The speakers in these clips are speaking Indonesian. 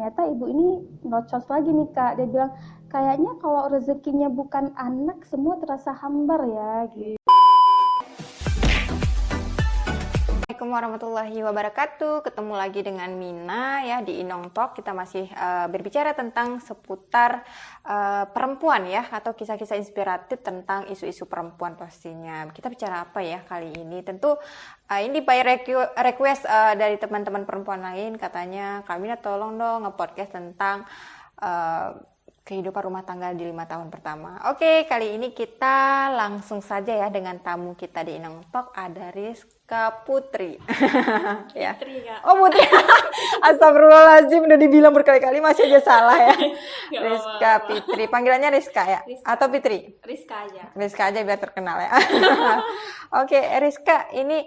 ternyata ibu ini nocos lagi nih Kak. Dia bilang, kayaknya kalau rezekinya bukan anak, semua terasa hambar ya. Gitu. Assalamualaikum warahmatullahi wabarakatuh. Ketemu lagi dengan Mina ya di Inong Talk. Kita masih berbicara tentang seputar perempuan ya, atau kisah-kisah inspiratif tentang isu-isu perempuan pastinya. Kita bicara apa ya kali ini? Tentu ini by request dari teman-teman perempuan lain, katanya Kak Mina tolong dong nge-podcast tentang kehidupan rumah tangga di 5 tahun pertama. Oke, kali ini kita langsung saja ya dengan tamu kita di Inong Talk, ada Rizka Putri. Ya. Putri, Kak. Oh, Putri. Astagfirullahaladzim, udah dibilang berkali-kali masih aja salah ya. Rizka Fitri, panggilannya Rizka ya? Rizka. Atau Fitri? Rizka aja. Rizka aja biar terkenal ya. Oke, Rizka, ini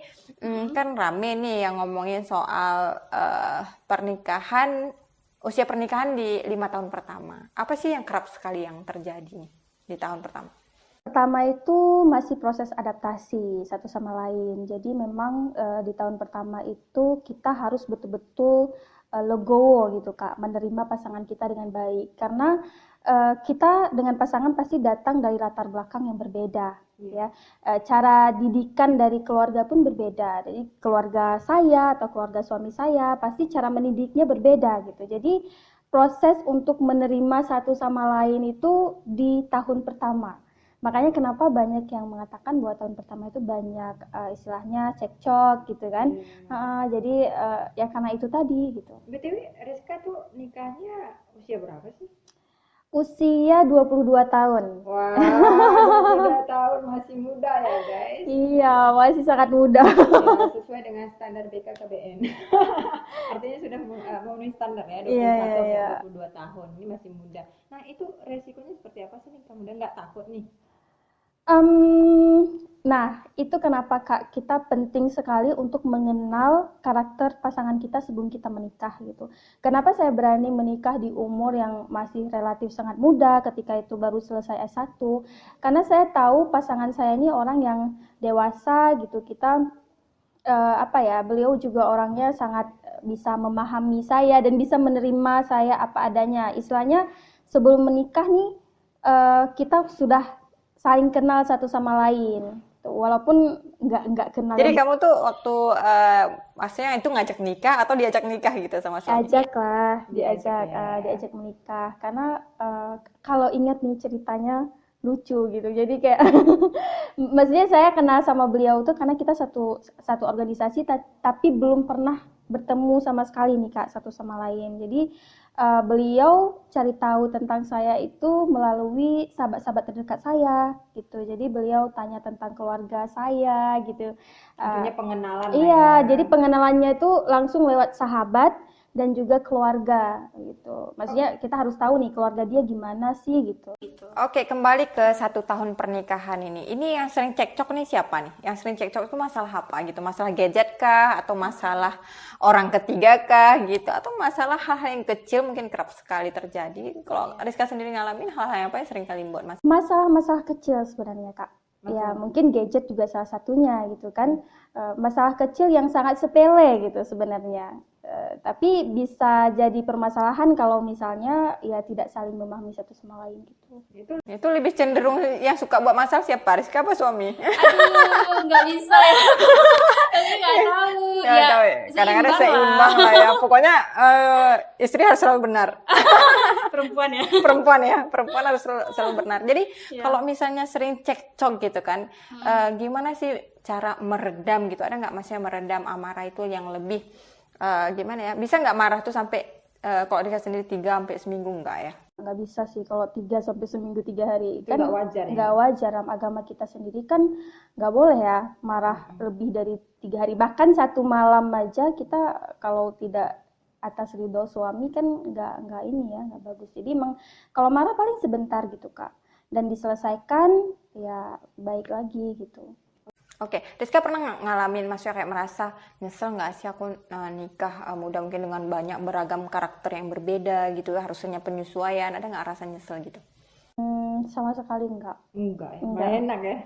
kan rame nih yang ngomongin soal pernikahan, usia pernikahan di 5 tahun pertama. Apa sih yang kerap sekali yang terjadi di tahun pertama? Pertama itu masih proses adaptasi satu sama lain. Jadi memang di tahun pertama itu kita harus betul-betul legowo gitu Kak, menerima pasangan kita dengan baik. Karena kita dengan pasangan pasti datang dari latar belakang yang berbeda. Ya, cara didikan dari keluarga pun berbeda. Jadi keluarga saya atau keluarga suami saya pasti cara mendidiknya berbeda gitu. Jadi proses untuk menerima satu sama lain itu di tahun pertama. Makanya kenapa banyak yang mengatakan bahwa tahun pertama itu banyak istilahnya cekcok gitu kan. Jadi ya karena itu tadi gitu. BTW, Rizka tuh nikahnya usia berapa sih? Usia 22 tahun. Wah, 22 tahun masih muda ya guys. Iya, masih sangat muda. Ya, sesuai dengan standar BKKBN. Artinya sudah memenuhi standar ya, 21 Iya. 22 tahun. Ini masih muda. Nah, itu resikonya seperti apa sih nih? Kamu udah nggak takut nih? Nah, itu kenapa Kak kita penting sekali untuk mengenal karakter pasangan kita sebelum kita menikah gitu. Kenapa saya berani menikah di umur yang masih relatif sangat muda ketika itu baru selesai S1? Karena saya tahu pasangan saya ini orang yang dewasa gitu. Kita beliau juga orangnya sangat bisa memahami saya dan bisa menerima saya apa adanya. Istilahnya sebelum menikah nih kita sudah saling kenal satu sama lain. Walaupun nggak kenal. Jadi kamu tuh waktu maksudnya itu ngajak nikah atau diajak nikah gitu sama suami? Diajak menikah. Karena kalau ingat nih ceritanya lucu gitu. Jadi kayak maksudnya saya kenal sama beliau tuh karena kita satu organisasi tapi belum pernah bertemu sama sekali nih Kak satu sama lain. Jadi beliau cari tahu tentang saya itu melalui sahabat-sahabat terdekat saya gitu. Jadi beliau tanya tentang keluarga saya gitu. Artinya pengenalan Iya, ya. jadi pengenalannya itu langsung lewat sahabat dan juga keluarga gitu. Maksudnya kita harus tahu nih keluarga dia gimana sih gitu. Oke, kembali ke 1 tahun pernikahan ini. Ini yang sering cekcok nih siapa nih? Yang sering cekcok itu masalah apa gitu? Masalah gadget kah? Atau masalah orang ketiga kah gitu? Atau masalah hal-hal yang kecil mungkin kerap sekali terjadi? Kalau Rizka sendiri ngalamin hal-hal yang apa yang sering kali buat masalah? Masalah-masalah kecil sebenarnya Kak. Ya mungkin gadget juga salah satunya gitu kan. Masalah kecil yang sangat sepele gitu sebenarnya. Tapi bisa jadi permasalahan kalau misalnya ya tidak saling memahami satu sama lain gitu. Itu lebih cenderung yang suka buat masalah siapa? Rizka apa suami? Aduh, nggak bisa ya. Tapi nggak tahu. Ya, kadang-kadang seimbang lah ya. Pokoknya istri harus selalu benar. Perempuan ya. Perempuan harus selalu benar. Jadi kalau misalnya sering cekcok gitu kan, gimana sih cara meredam gitu? Ada nggak maksudnya meredam amarah itu yang lebih gimana ya? Bisa nggak marah tuh sampai kalau Rizka sendiri 3 sampai seminggu nggak ya? Nggak bisa sih kalau 3 sampai seminggu 3 hari Itu kan nggak wajar ya? nggak wajar. Dalam agama kita sendiri kan nggak boleh ya marah lebih dari 3 hari, bahkan satu malam aja kita kalau tidak atas ridho suami kan nggak ini ya, nggak bagus. Jadi emang kalau marah paling sebentar gitu Kak, dan diselesaikan ya baik lagi gitu. Oke, Rizka pernah ngalamin maksudnya kayak merasa nyesel nggak sih aku nikah muda mungkin dengan banyak beragam karakter yang berbeda gitu, harusnya penyesuaian, ada nggak rasa nyesel gitu? Sama sekali enggak. Enggak ya? Enggak. Enak ya?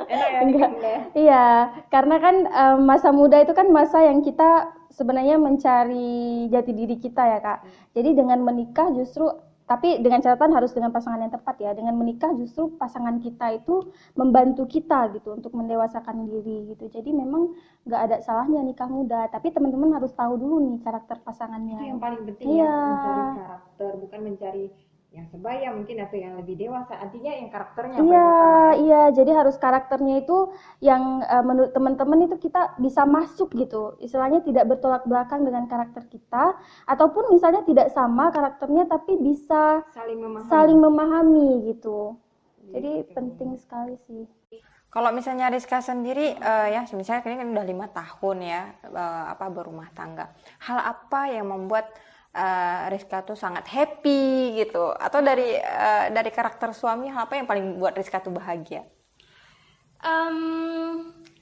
Enak ya? Enggak. nikah muda ya? Iya, karena kan masa muda itu kan masa yang kita sebenarnya mencari jati diri kita ya Kak. Jadi dengan menikah justru, tapi dengan catatan harus dengan pasangan yang tepat ya. Dengan menikah justru pasangan kita itu membantu kita gitu untuk mendewasakan diri gitu. Jadi memang nggak ada salahnya nikah muda, tapi teman-teman harus tahu dulu nih karakter pasangannya. Itu yang paling penting Iya. ya, mencari karakter, bukan mencari yang sebaya mungkin atau yang lebih dewasa. Artinya yang karakternya paling Iya, utama ya. iya. Jadi harus karakternya itu yang menurut teman-teman itu kita bisa masuk gitu. Istilahnya tidak bertolak belakang dengan karakter kita, ataupun misalnya tidak sama karakternya tapi bisa Saling memahami. memahami gitu. Jadi Gitu. penting sekali sih. Kalau misalnya Rizka sendiri ya misalnya ini kan udah 5 tahun ya berumah tangga. Hal apa yang membuat Rizka tuh sangat happy gitu? Atau dari karakter suami, hal apa yang paling buat Rizka tuh bahagia?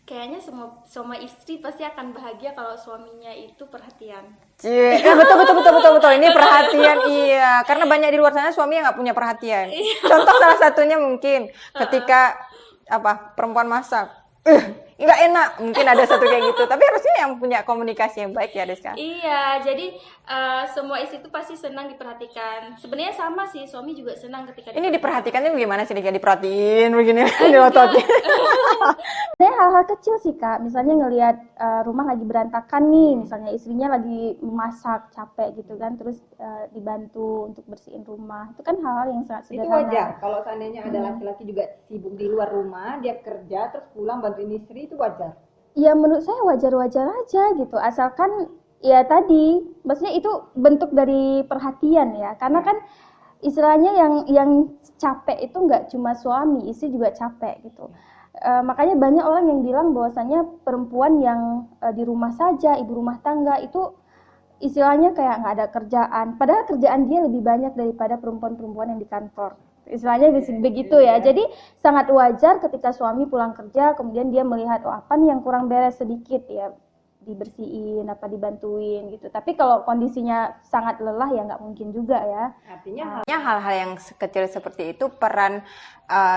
Kayaknya semua istri pasti akan bahagia kalau suaminya itu perhatian. Betul. Ini perhatian, iya. Karena banyak di luar sana suami yang nggak punya perhatian. Contoh salah satunya mungkin ketika perempuan masak, nggak enak. Mungkin ada satu kayak gitu. Tapi harusnya yang punya komunikasi yang baik ya, Rizka. Iya, jadi semua istri itu pasti senang diperhatikan. Sebenarnya sama sih, suami juga senang ketika Ini diperhatikannya bagaimana sih, Rizka? Diperhatiin begini, diototin. Sebenarnya hal-hal kecil sih Kak, misalnya ngelihat rumah lagi berantakan nih, misalnya istrinya lagi masak capek gitu kan, terus dibantu untuk bersihin rumah, itu kan hal-hal yang sangat Itu sederhana. wajar. Kalau seandainya ada laki-laki juga sibuk di luar rumah, dia kerja terus pulang bantuin istri, itu wajar. Ya menurut saya wajar-wajar aja gitu, asalkan ya tadi, maksudnya itu bentuk dari perhatian ya, karena kan istilahnya yang capek itu nggak cuma suami, istri juga capek gitu. Makanya banyak orang yang bilang bahwasannya perempuan yang di rumah saja, ibu rumah tangga itu istilahnya kayak nggak ada kerjaan, padahal kerjaan dia lebih banyak daripada perempuan-perempuan yang di kantor. Istilahnya begitu ya. Jadi sangat wajar ketika suami pulang kerja kemudian dia melihat apa nih yang kurang beres sedikit ya, dibersihin dibantuin gitu. Tapi kalau kondisinya sangat lelah ya nggak mungkin juga ya. Artinya Hal-hal yang kecil seperti itu peran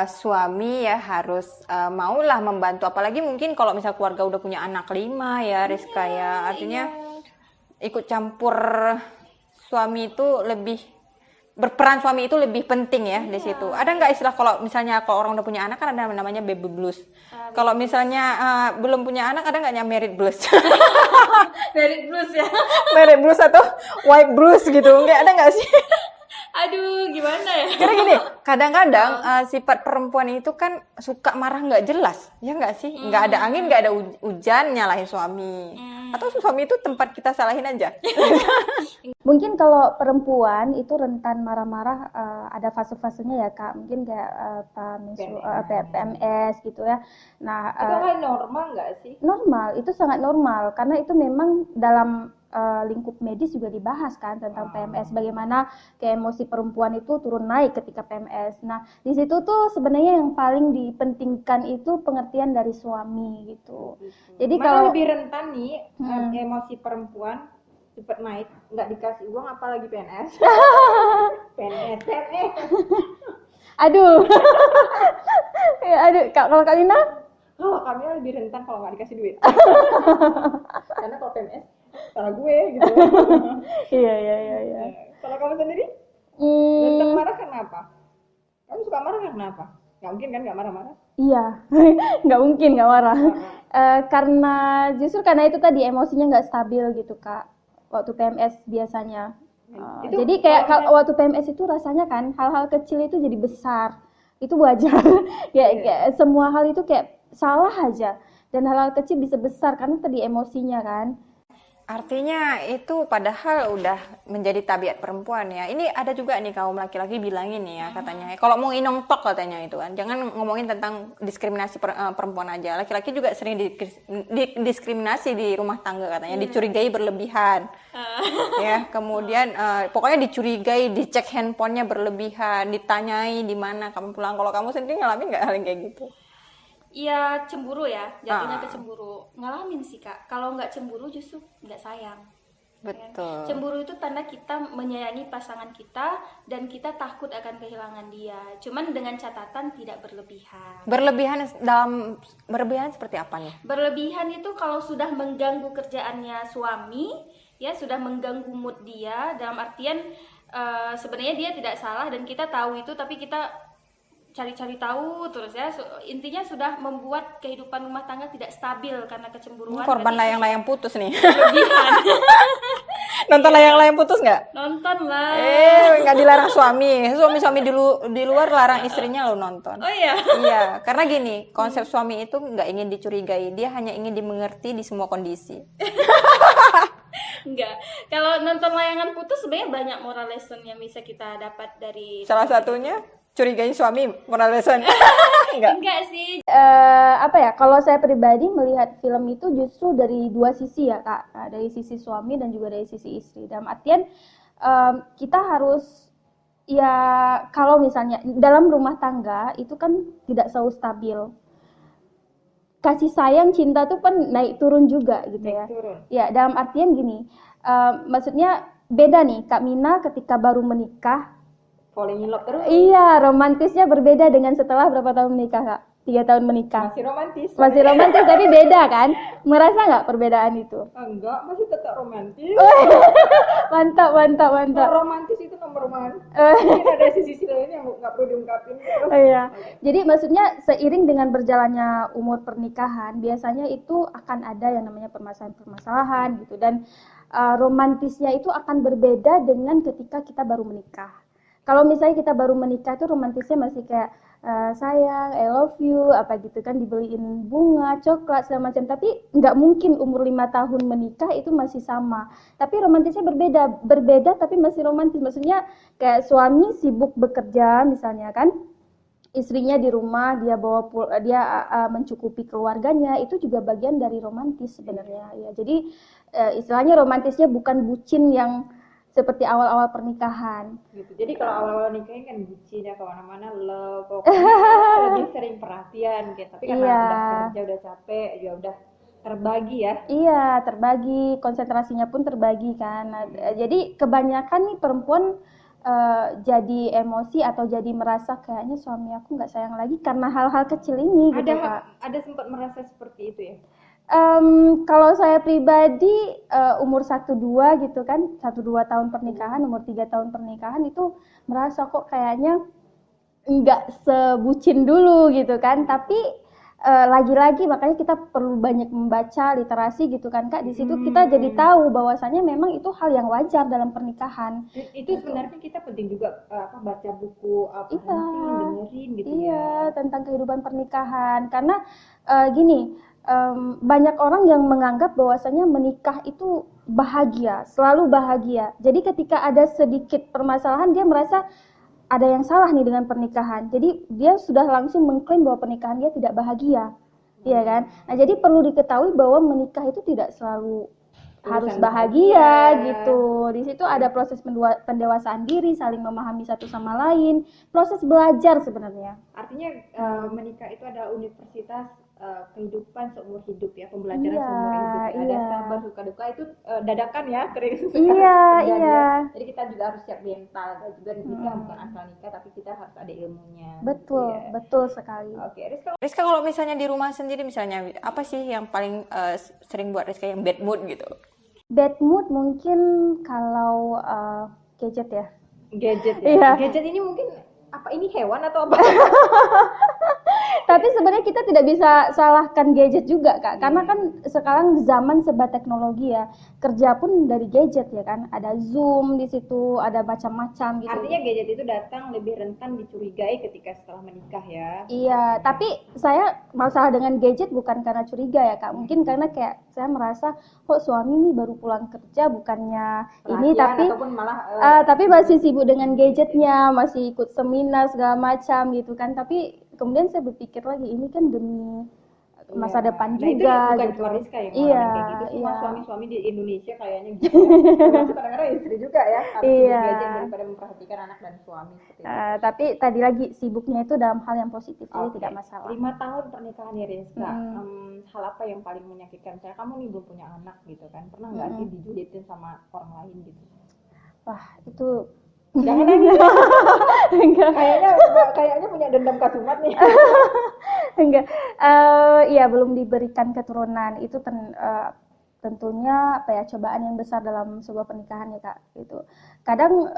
suami ya harus maulah membantu, apalagi mungkin kalau misal keluarga udah punya anak 5 ya Rizka ya, artinya ikut campur suami itu berperan suami itu lebih penting ya di situ. Ada nggak istilah kalau misalnya kalau orang udah punya anak kan ada namanya baby blues. Kalau misalnya belum punya anak ada nggak merit blues? Merit blues ya. Merit blues atau wife blues gitu? Nggak ada nggak sih? Aduh, gimana ya? Karena gini, kadang-kadang sifat perempuan itu kan suka marah nggak jelas, ya nggak sih? Nggak ada angin, nggak ada hujan, nyalahin suami. Atau suami itu tempat kita salahin aja. Mungkin kalau perempuan itu rentan marah-marah, ada fase-fasenya ya Kak. Mungkin kayak PMS gitu ya. Nah, itu kan normal nggak sih? normal, itu sangat normal karena itu memang dalam lingkup medis juga dibahas kan tentang PMS, bagaimana kayak emosi perempuan itu turun naik ketika PMS. Nah, di situ tuh sebenarnya yang paling dipentingkan itu pengertian dari suami gitu. Jadi Mana kalau lebih rentan nih emosi perempuan cepat naik, nggak dikasih uang apalagi PNS. PNS. aduh. Ya, aduh, kalau Kak Lina? Oh, kami lebih rentan kalau nggak dikasih duit. Karena kalau PNS salah gue gitu. Iya. Kalau kamu sendiri rentan marah kenapa? Kamu suka marah kenapa? Nggak mungkin kan nggak marah-marah? Iya, nggak mungkin nggak marah. Karena justru karena itu tadi emosinya nggak stabil gitu Kak, waktu PMS biasanya. Jadi kayak waktu PMS itu rasanya kan hal-hal kecil itu jadi besar, itu wajar. Kayak semua hal itu kayak salah aja, dan hal-hal kecil bisa besar karena tadi emosinya kan. Artinya itu padahal udah menjadi tabiat perempuan ya. Ini ada juga nih kaum laki-laki bilangin nih ya katanya. Kalau mau inong tok katanya itu kan. Jangan ngomongin tentang diskriminasi perempuan aja. Laki-laki juga sering diskriminasi di rumah tangga katanya. Dicurigai berlebihan. Ya, kemudian pokoknya dicurigai, dicek handphonenya berlebihan, ditanyai di mana kamu pulang. Kalau kamu sendiri ngalamin nggak hal yang kayak gitu? Iya, cemburu ya, jatuhnya ke cemburu. Ngalamin sih Kak, kalau nggak cemburu justru nggak sayang. Betul. Cemburu itu tanda kita menyayangi pasangan kita dan kita takut akan kehilangan dia. Cuman dengan catatan tidak berlebihan. Berlebihan seperti apa nih? Berlebihan itu kalau sudah mengganggu kerjaannya suami, ya sudah mengganggu mood dia, dalam artian sebenarnya dia tidak salah dan kita tahu itu, tapi kita cari-cari tahu terus ya. Intinya sudah membuat kehidupan rumah tangga tidak stabil karena kecemburuan. Korban berarti layang-layang putus nih. berlebihan. Nonton layang-layang putus nggak? Nonton lah. Nggak dilarang suami. Suami di luar larang istrinya lo nonton. Oh iya. Iya, karena gini, konsep suami itu nggak ingin dicurigai, dia hanya ingin dimengerti di semua kondisi. Enggak. Kalau nonton layangan putus sebenarnya banyak moral lesson yang bisa kita dapat dari. Salah satunya curigain suami, moral lesson. Enggak sih. Apa ya, kalau saya pribadi melihat film itu justru dari dua sisi ya Kak. Nah, dari sisi suami dan juga dari sisi istri. Dalam artian kita harus, ya kalau misalnya dalam rumah tangga itu kan tidak selalu stabil. Kasih sayang, cinta tuh kan naik turun juga gitu ya. Turun. Ya, dalam artian gini, maksudnya beda nih Kak Mina ketika baru menikah. Falling in love terus. Iya, romantisnya berbeda dengan setelah berapa tahun menikah Kak? 3 tahun menikah. Masih romantis. Masih romantis tapi beda kan? Merasa nggak perbedaan itu? Enggak, masih tetap romantis. Mantap. Kalau romantis itu nomor one. Mungkin ada sisi lain yang nggak perlu diungkapin. Iya. Jadi maksudnya seiring dengan berjalannya umur pernikahan, biasanya itu akan ada yang namanya permasalahan-permasalahan gitu, dan romantisnya itu akan berbeda dengan ketika kita baru menikah. Kalau misalnya kita baru menikah itu romantisnya masih kayak sayang, I love you, apa gitu kan, dibeliin bunga, coklat, segala macam. Tapi nggak mungkin umur 5 tahun menikah itu masih sama. Tapi romantisnya berbeda tapi masih romantis. Maksudnya kayak suami sibuk bekerja misalnya kan, istrinya di rumah, dia mencukupi keluarganya, itu juga bagian dari romantis sebenarnya ya. Jadi istilahnya romantisnya bukan bucin yang seperti awal-awal pernikahan. Gitu. Jadi kalau awal-awal nikahnya kan bucin ya, kemana-mana love, pokoknya lebih sering perhatian gitu. Tapi karena udah kerja, udah capek, ya udah terbagi ya. Iya, terbagi, konsentrasinya pun terbagi kan. Nah, jadi kebanyakan nih perempuan jadi emosi atau jadi merasa kayaknya suami aku nggak sayang lagi karena hal-hal kecil ini gitu Kak. Ada sempat merasa seperti itu ya? Kalau saya pribadi umur 1-2 gitu kan, 1-2 tahun pernikahan, umur 3 tahun pernikahan itu merasa kok kayaknya nggak sebucin dulu gitu kan. Tapi lagi-lagi makanya kita perlu banyak membaca literasi gitu kan Kak. Di situ kita jadi tahu bahwasanya memang itu hal yang wajar dalam pernikahan. Itu sebenarnya kita penting juga baca buku Iya. dengerin gitu ya. Iya, tentang kehidupan pernikahan. Karena gini, banyak orang yang menganggap bahwasanya menikah itu bahagia, selalu bahagia. Jadi ketika ada sedikit permasalahan dia merasa ada yang salah nih dengan pernikahan. Jadi dia sudah langsung mengklaim bahwa pernikahan dia tidak bahagia. Iya kan? Nah, jadi perlu diketahui bahwa menikah itu tidak selalu harus bahagia gitu. Di situ ada proses pendewasaan diri, saling memahami satu sama lain, proses belajar sebenarnya. Artinya menikah itu adalah universitas kehidupan seumur hidup ya, pembelajaran seumur hidup. Ada sabar suka duka itu dadakan ya, Iya. Jadi kita juga harus siap mental, dan juga nikah bukan asal nikah, tapi kita harus ada ilmunya. Betul, gitu ya. betul sekali. Oke, Rizka kalau misalnya di rumah sendiri misalnya, apa sih yang paling sering buat Rizka yang bad mood gitu? Bad mood mungkin kalau gadget ya. Gadget ya. Iya. Gadget ini mungkin apa, ini hewan atau apa? Tapi sebenarnya kita tidak bisa salahkan gadget juga Kak, karena kan sekarang zaman serba teknologi ya, kerja pun dari gadget ya kan, ada Zoom di situ, ada macam-macam gitu. Artinya gadget itu datang lebih rentan dicurigai ketika setelah menikah ya. Iya, tapi saya masalah dengan gadget bukan karena curiga ya Kak, mungkin karena kayak saya merasa kok suami nih baru pulang kerja bukannya ini, tapi ataupun malah tapi masih sibuk dengan gadgetnya, masih ikut seminar segala macam gitu kan. Tapi kemudian saya berpikir lagi, ini kan demi masa Iya. depan Nah, itu juga bukan gitu. cuma Rizka yang Iya, ngalamin kayak gitu, semua iya. suami-suami di Indonesia kayaknya gitu. Termasuk kadang-kadang istri juga ya, harus sibuk Iya. gadget daripada memperhatikan anak dan suami seperti itu. Tapi tadi lagi sibuknya itu dalam hal yang positif, jadi Oke, tidak masalah. 5 tahun pernikahan ya Rizka, Mm-mm. hal apa yang paling menyakitkan? Misalnya kamu nih belum punya anak gitu kan, pernah nggak sih dijulitin sama orang lain gitu? Wah, itu Jangan nangis, enggak, kayaknya punya dendam kasumat nih. enggak. Ya belum diberikan keturunan itu tentunya apa ya, cobaan yang besar dalam sebuah pernikahan ya Kak. Itu kadang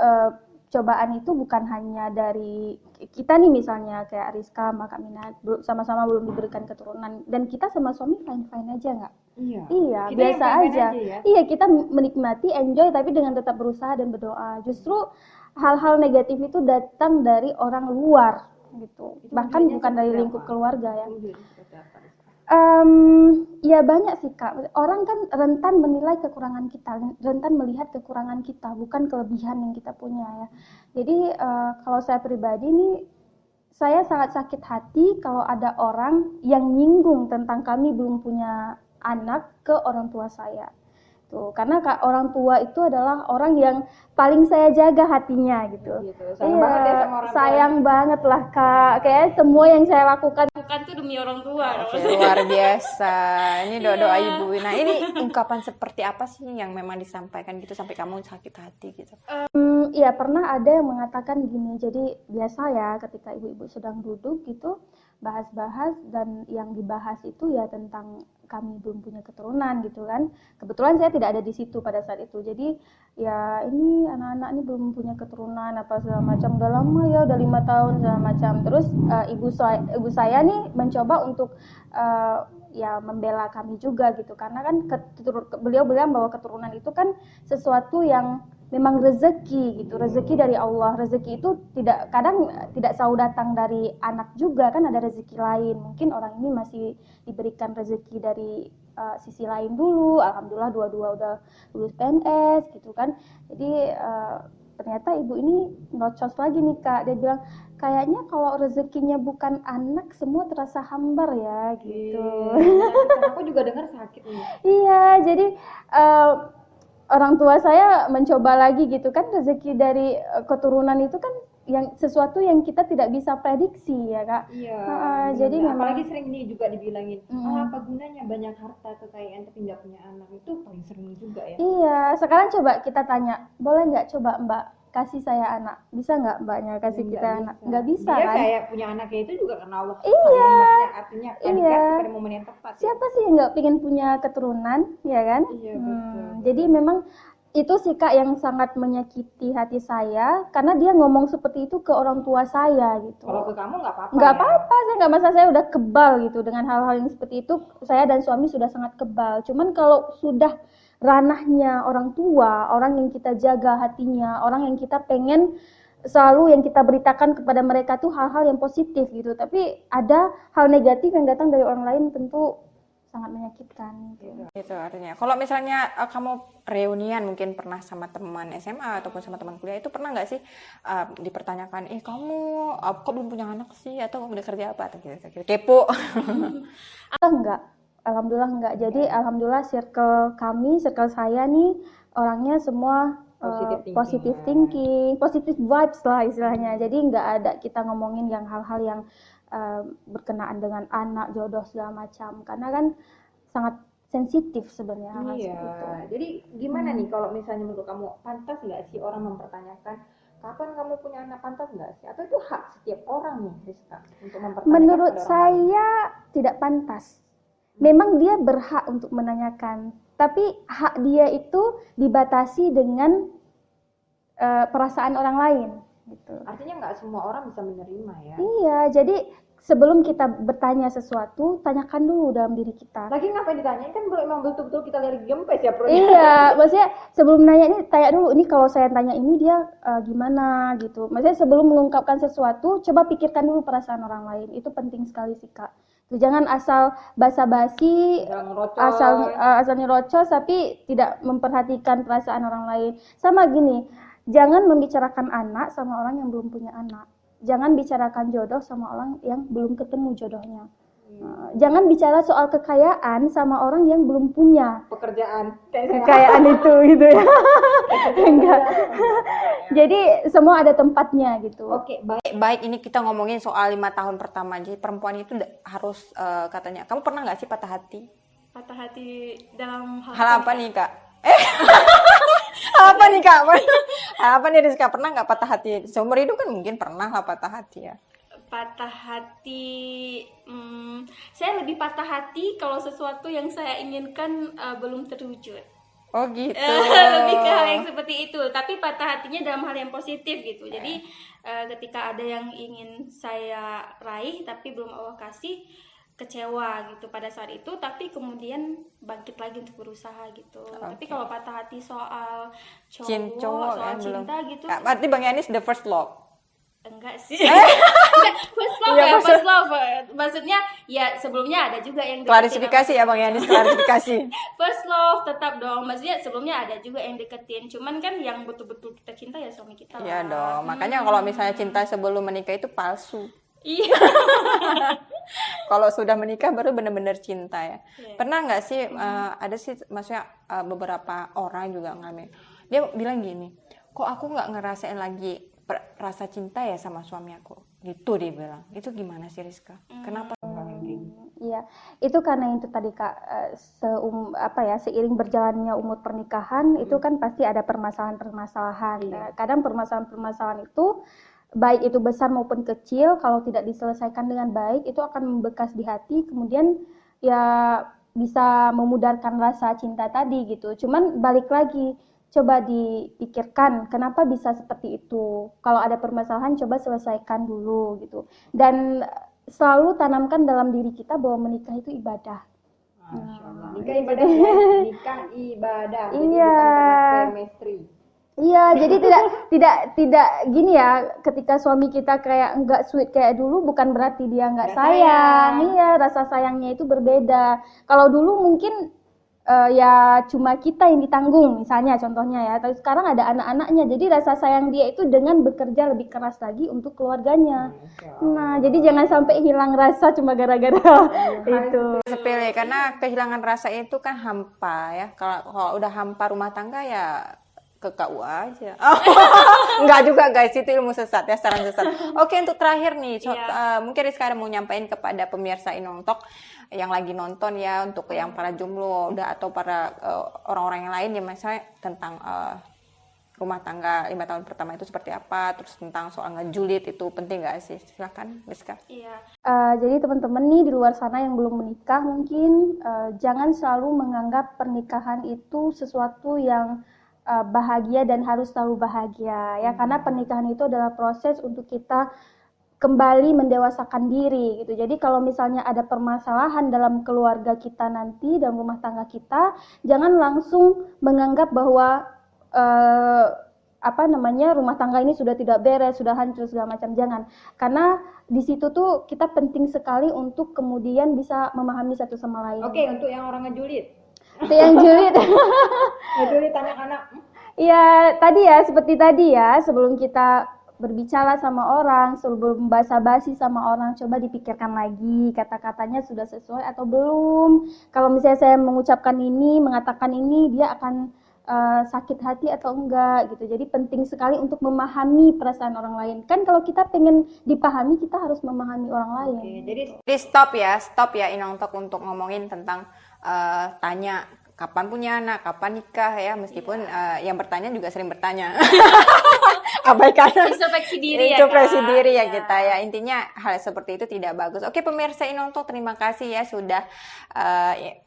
cobaan itu bukan hanya dari kita nih, misalnya kayak Rizka sama Kak Mina sama-sama belum diberikan keturunan dan kita sama suami fine-fine aja nggak? Iya. Iya, Kita biasa yang fine-fine aja. ya. Iya, kita menikmati, enjoy, tapi dengan tetap berusaha dan berdoa. Justru hal-hal negatif itu datang dari orang luar gitu. Itu Bahkan wujudnya bukan dari seperti lingkup apa? keluarga ya. Wujudnya seperti apa, Rizka? Ya banyak sih Kak. Orang kan rentan menilai kekurangan kita, rentan melihat kekurangan kita, bukan kelebihan yang kita punya ya. Jadi kalau saya pribadi nih, saya sangat sakit hati kalau ada orang yang nyinggung tentang kami belum punya anak ke orang tua saya. Tuh, karena orang tua itu adalah orang yang paling saya jaga hatinya gitu. Gitu. Sayang banget ya sama orang tua. Sayang banget lah Kak. Kayak semua yang saya lakukan Bukan tuh demi orang tua. Oke, luar biasa. Ini doa-doa Iya. ibu. Nah, ini ungkapan seperti apa sih yang memang disampaikan gitu sampai kamu sakit hati gitu? Iya, pernah ada yang mengatakan gini, jadi biasa ya ketika ibu-ibu sedang duduk gitu, bahas-bahas, dan yang dibahas itu ya tentang kami belum punya keturunan gitu kan. Kebetulan saya tidak ada di situ pada saat itu, jadi ya ini anak-anak ini belum punya keturunan apa segala macam, udah lama ya, udah 5 tahun segala macam. Terus ibu saya nih mencoba untuk ya membela kami juga gitu, karena kan beliau bilang bahwa keturunan itu kan sesuatu yang memang rezeki gitu, rezeki dari Allah. Rezeki itu kadang tidak selalu datang dari anak juga kan, ada rezeki lain. Mungkin orang ini masih diberikan rezeki dari sisi lain dulu. Alhamdulillah dua-dua udah lulus PNS gitu kan. Jadi ternyata ibu ini nocos lagi nih Kak. Dia bilang kayaknya kalau rezekinya bukan anak semua terasa hambar ya gitu. Aku juga dengar sakit nih. Iya, jadi orang tua saya mencoba lagi gitu kan, rezeki dari keturunan itu kan yang sesuatu yang kita tidak bisa prediksi ya Kak. Iya. Jadi memang apalagi sering nih juga dibilangin, apa gunanya banyak harta kekayaan tapi nggak punya anak, itu paling sering juga ya. Iya, sekarang coba kita tanya, boleh nggak coba Mbak kasih saya anak, bisa nggak Mbaknya kasih kita anak? Nggak bisa Dia kan? kayak punya anaknya itu juga karena Allah. Iya. Artinya kan Iya. dikasih pada momen yang tepat. Siapa sih yang nggak pengen punya keturunan, ya kan? Iya, betul. Jadi memang itu sih Kak yang sangat menyakiti hati saya, karena dia ngomong seperti itu ke orang tua saya gitu. Kalau ke kamu nggak apa-apa. Nggak ya? apa-apa, saya nggak masalah, saya udah kebal gitu dengan hal-hal yang seperti itu. Saya dan suami sudah sangat kebal. Cuman kalau sudah ranahnya orang tua, orang yang kita jaga hatinya, orang yang kita pengen selalu yang kita beritakan kepada mereka tuh hal-hal yang positif gitu. Tapi ada hal negatif yang datang dari orang lain, tentu sangat menyakitkan gitu. Itu artinya. Kalau misalnya kamu reunian mungkin pernah sama teman SMA ataupun sama teman kuliah, itu pernah nggak sih dipertanyakan, kamu kok belum punya anak sih, atau udah kerja apa, atau gitu, kepo? Enggak, alhamdulillah enggak. Jadi alhamdulillah circle saya nih orangnya semua positive thinking, positive vibes lah istilahnya. Jadi enggak ada kita ngomongin yang hal-hal yang berkenaan dengan anak, jodoh segala macam, karena kan sangat sensitif sebenarnya hal Iya. seperti itu. Jadi gimana nih kalau misalnya menurut kamu, pantas nggak sih orang mempertanyakan kapan kamu punya anak, pantas nggak sih? Atau itu hak setiap orang nih, Rizka, untuk mempertanyakan? Menurut pada orang saya tidak pantas. Memang dia berhak untuk menanyakan, tapi hak dia itu dibatasi dengan perasaan orang lain gitu. Artinya nggak semua orang bisa menerima ya. Iya, jadi sebelum kita bertanya sesuatu, tanyakan dulu dalam diri kita. Lagi ngapain ditanyain, kan belum emang betul-betul kita lihat gempes ya perutnya. Iya, maksudnya sebelum nanya ini tanya dulu, ini kalau saya tanya ini dia gimana gitu. Maksudnya sebelum mengungkapkan sesuatu, coba pikirkan dulu perasaan orang lain. Itu penting sekali sih Kak. Tuh, jangan asal basa-basi, asal nyerocos tapi tidak memperhatikan perasaan orang lain. Sama gini, jangan membicarakan anak sama orang yang belum punya anak. Jangan bicarakan jodoh sama orang yang belum ketemu jodohnya. Jangan bicara soal kekayaan sama orang yang belum punya Pekerjaan kekayaan itu gitu ya. Enggak. Jadi semua ada tempatnya gitu. Oke, baik. Baik, ini kita ngomongin soal 5 tahun pertama. Jadi perempuan itu harus katanya, kamu pernah nggak sih patah hati? Patah hati dalam Hal apa nih kak? Apa nih kak? Hal apa nih Rizka? Pernah nggak patah hati? Seumur hidup kan mungkin pernah lah patah hati ya. Patah hati, saya lebih patah hati kalau sesuatu yang saya inginkan belum terwujud. Oh gitu. Lebih ke hal yang seperti itu, tapi patah hatinya dalam hal yang positif gitu. Jadi ketika ada yang ingin saya raih tapi belum Allah kasih, kecewa gitu pada saat itu, tapi kemudian bangkit lagi untuk berusaha gitu. Tapi kalau patah hati soal cowok, soal cinta gitu, Berarti Bang Yanis the first love. enggak sih. Enggak, first love Iya, first love. Maksudnya ya sebelumnya ada juga yang deketin Klarifikasi ya Bang Yanis, klarifikasi. first love tetap dong. Maksudnya sebelumnya ada juga yang deketin. Cuman kan yang betul-betul kita cinta ya suami kita lah. Iya dong. Makanya kalau misalnya cinta sebelum menikah itu palsu. Iya. Kalau sudah menikah baru benar-benar cinta ya. Iya. Pernah nggak sih ada sih maksudnya beberapa orang juga ngalamin. Dia bilang gini, kok aku nggak ngerasain lagi rasa cinta ya sama suami aku. Gitu dia bilang. Itu gimana sih Rizka? Kenapa? Iya, itu karena itu tadi Kak, seiring berjalannya umur pernikahan itu kan pasti ada permasalahan-permasalahan. Nah, kadang permasalahan-permasalahan itu baik itu besar maupun kecil, kalau tidak diselesaikan dengan baik itu akan membekas di hati, kemudian ya bisa memudarkan rasa cinta tadi gitu. Cuman balik lagi, coba dipikirkan kenapa bisa seperti itu. Kalau ada permasalahan coba selesaikan dulu gitu. Dan selalu tanamkan dalam diri kita bahwa menikah itu ibadah. Masya Allah. Nikah ibadah ya? Nikah ibadah. Jadi Iya. bukan karena chemistry. Iya, jadi tidak gini ya, ketika suami kita kayak enggak sweet kayak dulu bukan berarti dia enggak sayang. Iya, rasa sayangnya itu berbeda. Kalau dulu mungkin ya cuma kita yang ditanggung misalnya contohnya ya, tapi sekarang ada anak-anaknya, jadi rasa sayang dia itu dengan bekerja lebih keras lagi untuk keluarganya. Nah, jadi jangan sampai hilang rasa cuma gara-gara itu. Sepele, karena kehilangan rasa itu kan hampa ya. Kalau udah hampa rumah tangga ya ke KUA aja. Enggak juga guys, itu ilmu sesat ya, saran sesat. Oke, untuk terakhir nih, mungkin Rizka ada mau nyampaikan kepada pemirsa Inongtok yang lagi nonton ya, untuk yang para jomblo udah atau para orang-orang yang lain ya, misalnya tentang rumah tangga 5 tahun pertama itu seperti apa, terus tentang soal ngejulit itu penting nggak sih? Silakan Rizka. Iya. Jadi teman-teman nih di luar sana yang belum menikah mungkin jangan selalu menganggap pernikahan itu sesuatu yang bahagia dan harus selalu bahagia ya, karena pernikahan itu adalah proses untuk kita kembali mendewasakan diri gitu. Jadi kalau misalnya ada permasalahan dalam keluarga kita nanti, dalam rumah tangga kita, jangan langsung menganggap bahwa rumah tangga ini sudah tidak beres, sudah hancur segala macam. Jangan, karena di situ tuh kita penting sekali untuk kemudian bisa memahami satu sama lain. Oke, untuk yang orang ngejulit. Itu yang julid. Ngejulit anak-anak. Ya tadi ya, seperti tadi ya, sebelum kita berbicara sama orang, sebelum basa-basi sama orang, coba dipikirkan lagi kata-katanya sudah sesuai atau belum. Kalau misalnya saya mengucapkan ini, mengatakan ini, dia akan sakit hati atau enggak gitu. Jadi penting sekali untuk memahami perasaan orang lain. Kan kalau kita pengen dipahami, kita harus memahami orang lain. Oke, jadi Stop ya Inongtok untuk ngomongin tentang tanya kapan punya anak, kapan nikah ya, meskipun yang bertanya juga sering bertanya. Abaikan Introspeksi diri ya, introspeksi Kak. diri ya Ya. kita ya, intinya hal seperti itu tidak bagus. Oke pemirsa Inontok, terima kasih ya sudah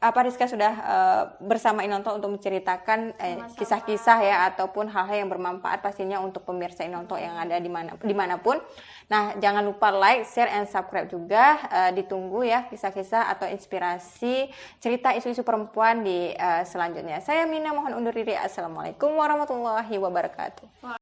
Rizka sudah bersama Inontok untuk menceritakan kisah-kisah ya ataupun hal-hal yang bermanfaat pastinya untuk pemirsa Inontok yang ada dimanapun. Nah jangan lupa like, share, and subscribe juga. Ditunggu ya kisah-kisah atau inspirasi cerita isu-isu perempuan di selanjutnya. Saya Mina mohon undur diri. Assalamualaikum warahmatullahi wabarakatuh.